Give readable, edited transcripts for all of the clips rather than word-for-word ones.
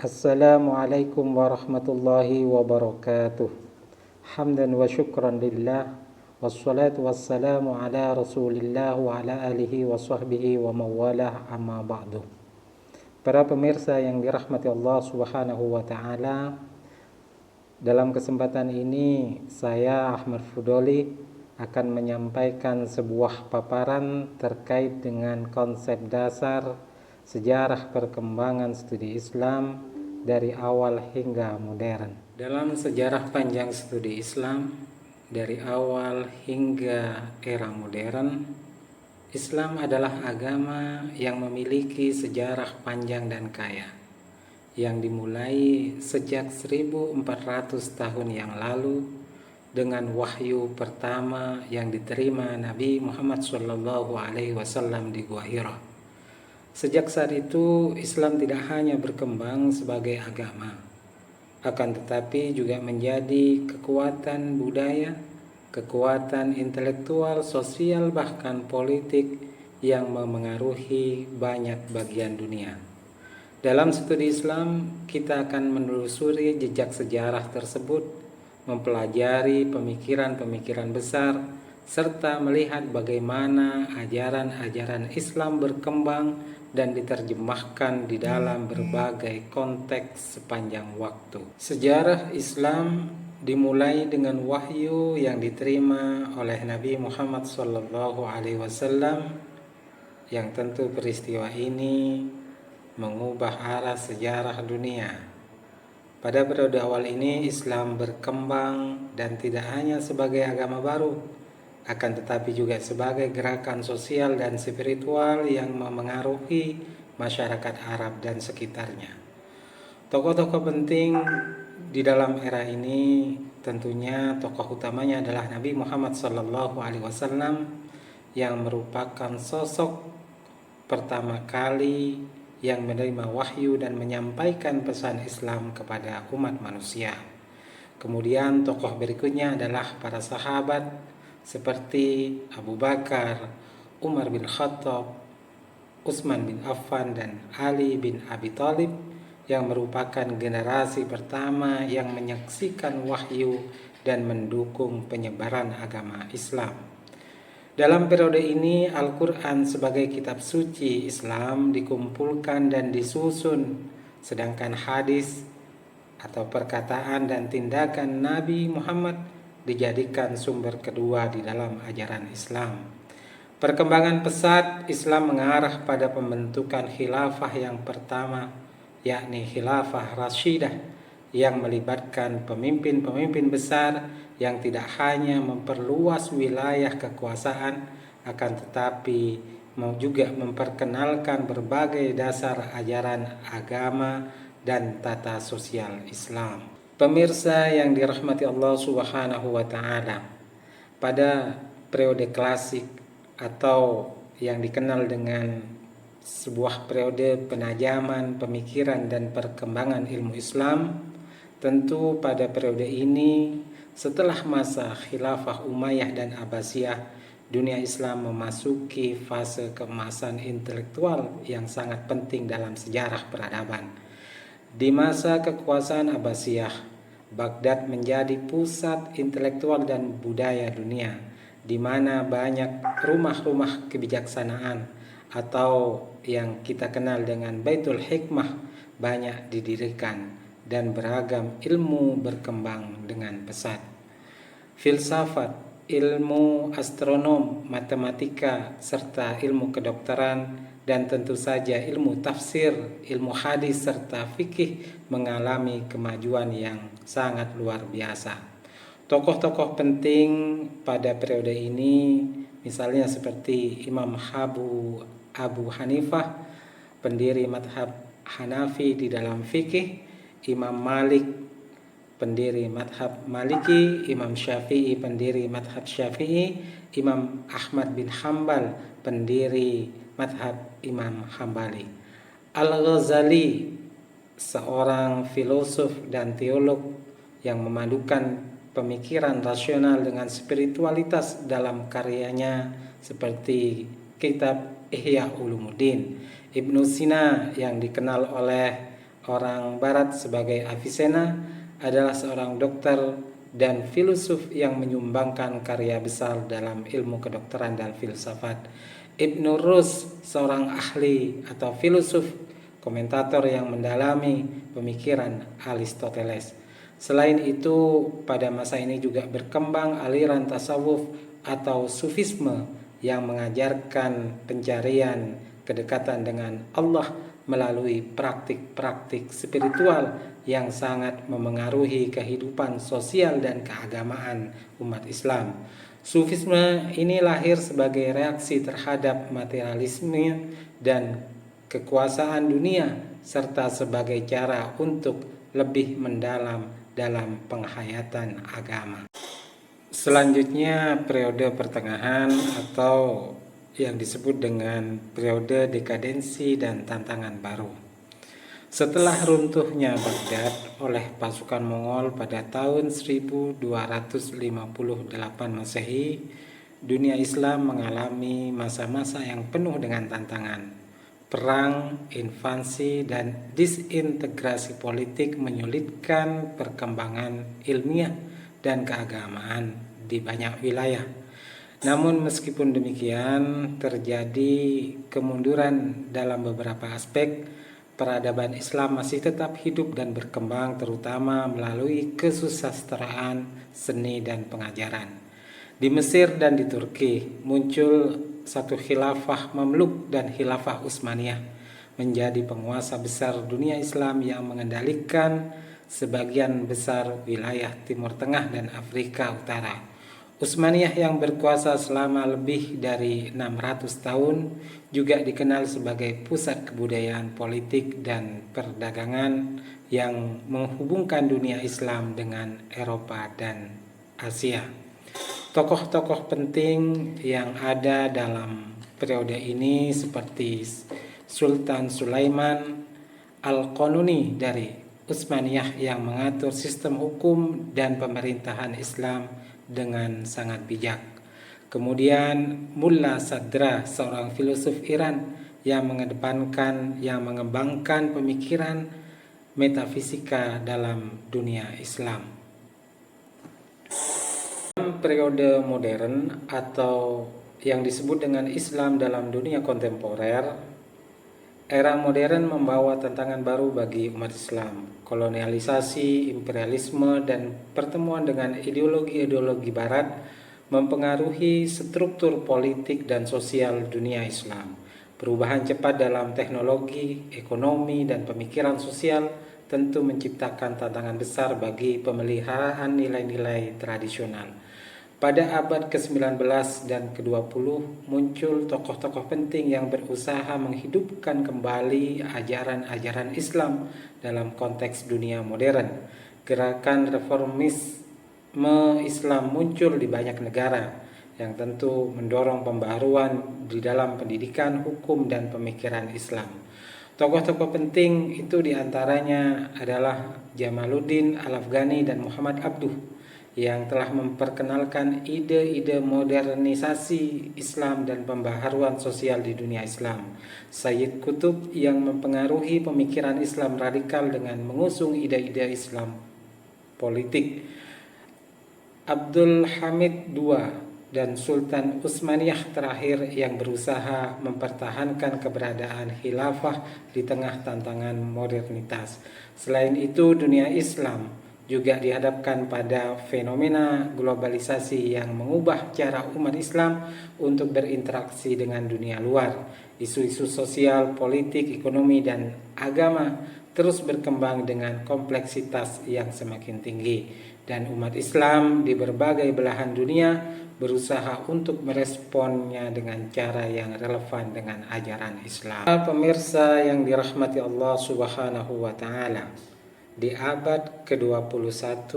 Assalamualaikum warahmatullahi wabarakatuh. Hamdan wa syukran lillah. Wassalatu wassalamu ala rasulillah wa ala alihi wa sahbihi wa mawalah amma ba'du. Para pemirsa yang dirahmati Allah subhanahu wa ta'ala, dalam kesempatan ini saya Ahmad Fudoli akan menyampaikan sebuah paparan terkait dengan konsep dasar sejarah perkembangan studi Islam dari awal hingga modern. Dalam sejarah panjang studi Islam dari awal hingga era modern, Islam adalah agama yang memiliki sejarah panjang dan kaya, yang dimulai sejak 1400 tahun yang lalu dengan wahyu pertama yang diterima Nabi Muhammad SAW di Gua Hira. Sejak saat itu, Islam tidak hanya berkembang sebagai agama, akan tetapi juga menjadi kekuatan budaya, kekuatan intelektual, sosial, bahkan politik yang memengaruhi banyak bagian dunia. Dalam studi Islam, kita akan menelusuri jejak sejarah tersebut, mempelajari pemikiran-pemikiran besar, serta melihat bagaimana ajaran-ajaran Islam berkembang dan diterjemahkan di dalam berbagai konteks sepanjang waktu. Sejarah Islam dimulai dengan wahyu yang diterima oleh Nabi Muhammad SAW, yang tentu peristiwa ini mengubah arah sejarah dunia. Pada periode awal ini Islam berkembang dan tidak hanya sebagai agama baru, akan tetapi juga sebagai gerakan sosial dan spiritual yang memengaruhi masyarakat Arab dan sekitarnya. Tokoh-tokoh penting di dalam era ini tentunya tokoh utamanya adalah Nabi Muhammad SAW, yang merupakan sosok pertama kali yang menerima wahyu dan menyampaikan pesan Islam kepada umat manusia. Kemudian tokoh berikutnya adalah para sahabat seperti Abu Bakar, Umar bin Khattab, Utsman bin Affan, dan Ali bin Abi Thalib, yang merupakan generasi pertama yang menyaksikan wahyu dan mendukung penyebaran agama Islam. Dalam periode ini, Al-Quran sebagai kitab suci Islam dikumpulkan dan disusun, sedangkan hadis atau perkataan dan tindakan Nabi Muhammad dijadikan sumber kedua di dalam ajaran Islam. Perkembangan pesat Islam mengarah pada pembentukan khilafah yang pertama, yakni khilafah Rasyidah, yang melibatkan pemimpin-pemimpin besar yang tidak hanya memperluas wilayah kekuasaan, akan tetapi mau juga memperkenalkan berbagai dasar ajaran agama dan tata sosial Islam. Pemirsa yang dirahmati Allah Subhanahu wa ta'ala, pada periode klasik atau yang dikenal dengan sebuah periode penajaman pemikiran dan perkembangan ilmu Islam, tentu pada periode ini setelah masa khilafah Umayyah dan Abbasiyah, dunia Islam memasuki fase keemasan intelektual yang sangat penting dalam sejarah peradaban. Di masa kekuasaan Abbasiyah, Baghdad menjadi pusat intelektual dan budaya dunia, di mana banyak rumah-rumah kebijaksanaan atau yang kita kenal dengan Baitul Hikmah banyak didirikan, dan beragam ilmu berkembang dengan pesat. Filsafat, ilmu astronom, matematika, serta ilmu kedokteran, dan tentu saja ilmu tafsir, ilmu hadis, serta fikih mengalami kemajuan yang sangat luar biasa. Tokoh-tokoh penting pada periode ini misalnya seperti Imam Abu Hanifah, pendiri madhab Hanafi di dalam fikih, Imam Malik, pendiri madhab Maliki, Imam Syafi'i, pendiri madhab Syafi'i, Imam Ahmad bin Hambal, pendiri madhab Imam Hambali. Al-Ghazali, seorang filosof dan teolog yang memadukan pemikiran rasional dengan spiritualitas dalam karyanya seperti kitab Ihya Ulumuddin. Ibnu Sina yang dikenal oleh orang Barat sebagai Avicenna adalah seorang dokter dan filosof yang menyumbangkan karya besar dalam ilmu kedokteran dan filsafat. Ibnu Rus, seorang ahli atau filosof, komentator yang mendalami pemikiran Aristoteles. Selain itu, pada masa ini juga berkembang aliran tasawuf atau sufisme yang mengajarkan pencarian kedekatan dengan Allah melalui praktik-praktik spiritual yang sangat memengaruhi kehidupan sosial dan keagamaan umat Islam. Sufisme ini lahir sebagai reaksi terhadap materialisme dan kekuasaan dunia, serta sebagai cara untuk lebih mendalam dalam penghayatan agama. Selanjutnya, periode pertengahan atau yang disebut dengan periode dekadensi dan tantangan baru. Setelah runtuhnya Baghdad oleh pasukan Mongol pada tahun 1258 Masehi, dunia Islam mengalami masa-masa yang penuh dengan tantangan. Perang, invasi, dan disintegrasi politik menyulitkan perkembangan ilmiah dan keagamaan di banyak wilayah. Namun meskipun demikian, terjadi kemunduran dalam beberapa aspek. Peradaban Islam masih tetap hidup dan berkembang, terutama melalui kesusastraan, seni, dan pengajaran. Di Mesir dan di Turki muncul satu khilafah Mamluk dan khilafah Utsmaniyah, menjadi penguasa besar dunia Islam yang mengendalikan sebagian besar wilayah Timur Tengah dan Afrika Utara. Utsmaniyah yang berkuasa selama lebih dari 600 tahun juga dikenal sebagai pusat kebudayaan, politik, dan perdagangan yang menghubungkan dunia Islam dengan Eropa dan Asia. Tokoh-tokoh penting yang ada dalam periode ini seperti Sultan Sulaiman Al-Qanuni dari Utsmaniyah yang mengatur sistem hukum dan pemerintahan Islam dengan sangat bijak. Kemudian Mulla Sadra, seorang filosof Iran yang mengembangkan pemikiran metafisika dalam dunia Islam. Dalam periode modern atau yang disebut dengan Islam dalam dunia kontemporer, era modern membawa tantangan baru bagi umat Islam. Kolonialisasi, imperialisme, dan pertemuan dengan ideologi-ideologi Barat mempengaruhi struktur politik dan sosial dunia Islam. Perubahan cepat dalam teknologi, ekonomi, dan pemikiran sosial tentu menciptakan tantangan besar bagi pemeliharaan nilai-nilai tradisional. Pada abad ke-19 dan ke-20 muncul tokoh-tokoh penting yang berusaha menghidupkan kembali ajaran-ajaran Islam dalam konteks dunia modern. Gerakan reformisme Islam muncul di banyak negara yang tentu mendorong pembaharuan di dalam pendidikan, hukum, dan pemikiran Islam. Tokoh-tokoh penting itu diantaranya adalah Jamaluddin Al-Afghani dan Muhammad Abduh yang telah memperkenalkan ide-ide modernisasi Islam dan pembaharuan sosial di dunia Islam. Sayyid Qutb yang mempengaruhi pemikiran Islam radikal dengan mengusung ide-ide Islam politik. Abdul Hamid II dan Sultan Utsmaniyah terakhir yang berusaha mempertahankan keberadaan khilafah di tengah tantangan modernitas. Selain itu, dunia Islam juga dihadapkan pada fenomena globalisasi yang mengubah cara umat Islam untuk berinteraksi dengan dunia luar. Isu-isu sosial, politik, ekonomi, dan agama terus berkembang dengan kompleksitas yang semakin tinggi, dan umat Islam di berbagai belahan dunia berusaha untuk meresponnya dengan cara yang relevan dengan ajaran Islam. Pemirsa yang dirahmati Allah Subhanahu wa Ta'ala, di abad ke-21,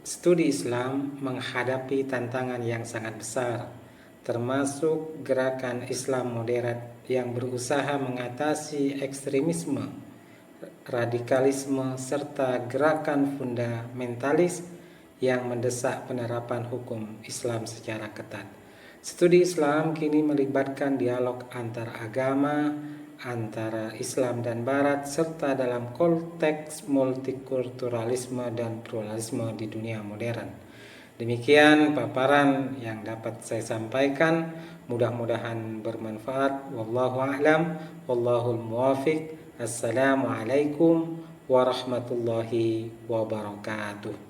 studi Islam menghadapi tantangan yang sangat besar, termasuk gerakan Islam modern yang berusaha mengatasi ekstremisme, radikalisme, serta gerakan fundamentalis yang mendesak penerapan hukum Islam secara ketat. Studi Islam kini melibatkan dialog antar agama, antara Islam dan Barat serta dalam konteks multikulturalisme dan pluralisme di dunia modern. Demikian paparan yang dapat saya sampaikan, mudah-mudahan bermanfaat. Wallahu a'lam, wallahul muwafiq. Assalamualaikum warahmatullahi wabarakatuh.